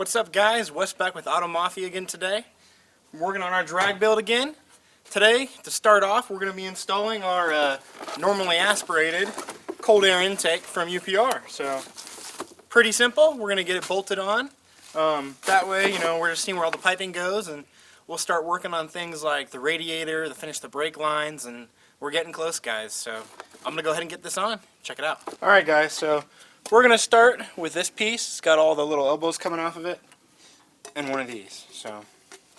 What's up, guys? Wes back with Auto Mafia again today. I'm working on our drag build again. Today, to start off, we're going to be installing our normally aspirated cold air intake from UPR. So, pretty simple. We're going to get it bolted on. That way, you know, we're just seeing where all the piping goes, and we'll start working on things like the radiator, finish the brake lines, and we're getting close, guys. So, I'm going to go ahead and get this on. Check it out. Alright, guys, so we're going to start with this piece. It's got all the little elbows coming off of it, and one of these. So,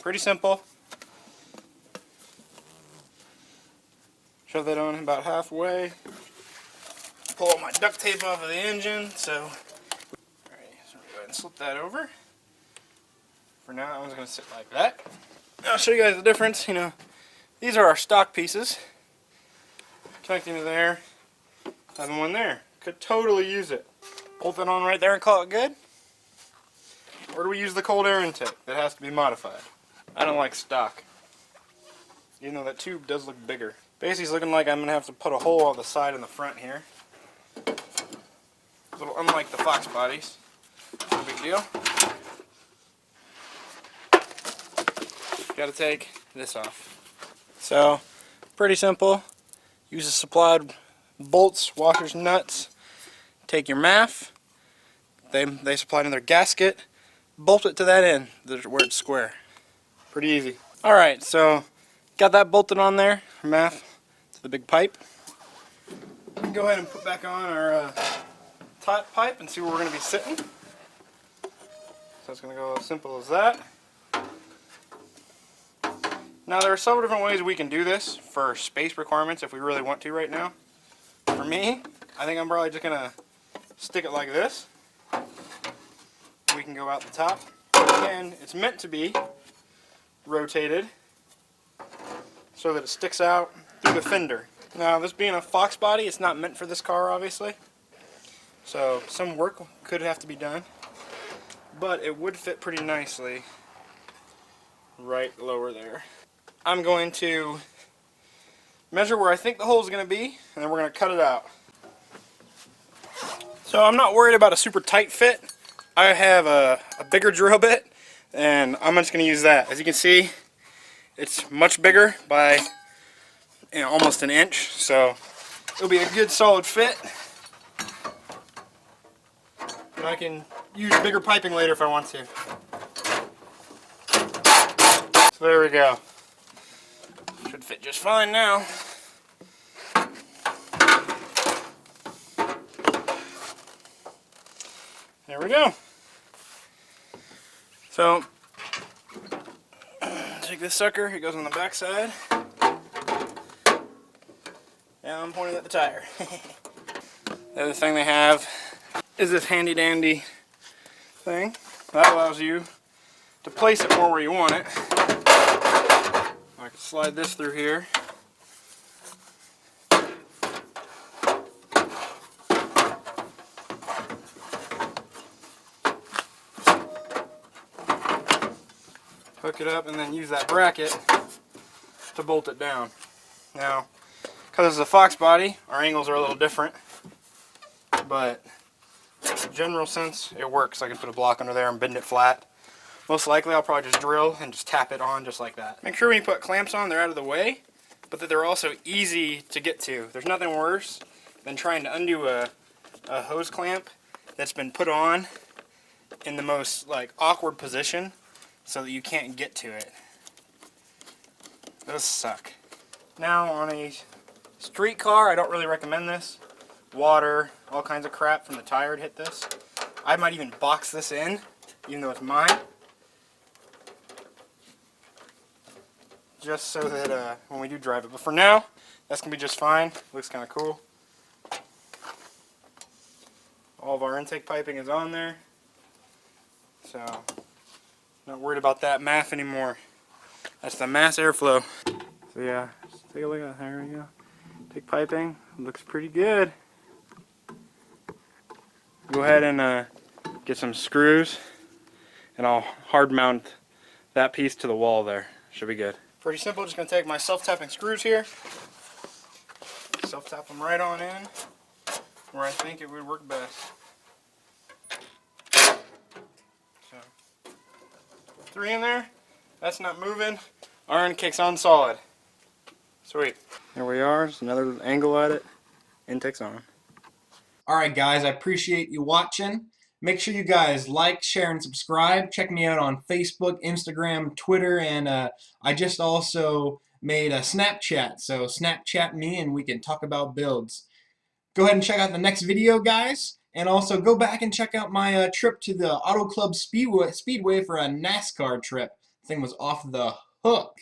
pretty simple. Shove that on about halfway. Pull all my duct tape off of the engine. So, alright, so go ahead and slip that over. For now, that one's going to sit like that. I'll show you guys the difference. You know, these are our stock pieces. Connecting to there, having one there. Could totally use it. Bolt it on right there and call it good. Or do we use the cold air intake that has to be modified? I don't like stock, even though that tube does look bigger. Basically, it's looking like I'm going to have to put a hole on the side and the front here. A little unlike the Fox bodies. No big deal. Got to take this off. So, pretty simple. Use the supplied bolts, washers, nuts. Take your MAF. They supplied in their gasket. Bolt it to that end where it's square. Pretty easy. Alright, so got that bolted on there. MAF to the big pipe. We can go ahead and put back on our top pipe and see where we're going to be sitting. So it's going to go as simple as that. Now there are several different ways we can do this for space requirements if we really want to right now. For me, I think I'm probably just going to stick it like this. We can go out the top. And it's meant to be rotated so that it sticks out through the fender. Now this being a Fox body, it's not meant for this car obviously. So some work could have to be done. But it would fit pretty nicely right lower there. I'm going to measure where I think the hole is going to be, and then we're going to cut it out. So I'm not worried about a super tight fit. I have a bigger drill bit, and I'm just going to use that. As you can see, it's much bigger by almost an inch, so it'll be a good solid fit. And I can use bigger piping later if I want to. So there we go. Should fit just fine now. There we go. So, take this sucker, it goes on the back side. Now I'm pointing at the tire. The other thing they have is this handy dandy thing. That allows you to place it more where you want it. I can slide this through here. Hook it up and then use that bracket to bolt it down. Now, because this is a Fox body, our angles are a little different, but in general sense it works. I can put a block under there and bend it flat. Most likely I'll probably just drill and just tap it on just like that. Make sure when you put clamps on they're out of the way, but that they're also easy to get to. There's nothing worse than trying to undo a hose clamp that's been put on in the most awkward position so that you can't get to it. Those suck. Now on a street car, I don't really recommend this. Water, all kinds of crap from the tire would hit this. I might even box this in, even though it's mine. Just so that when we do drive it. But for now, that's going to be just fine. Looks kind of cool. All of our intake piping is on there. So, not worried about that MAF anymore. That's the mass airflow. So yeah, just take a look at that. There we go. Intake piping. Looks pretty good. Go ahead and get some screws. And I'll hard mount that piece to the wall there. Should be good. Pretty simple, just going to take my self-tapping screws here, self-tap them right on in where I think it would work best. So, 3 in there. That's not moving. Iron kicks on solid. Sweet. There we are. Just another angle at it. Intake's on. Alright guys, I appreciate you watching. Make sure you guys like, share, and subscribe. Check me out on Facebook, Instagram, Twitter, and I just also made a Snapchat. So Snapchat me and we can talk about builds. Go ahead and check out the next video, guys. And also go back and check out my trip to the Auto Club Speedway for a NASCAR trip. The thing was off the hook.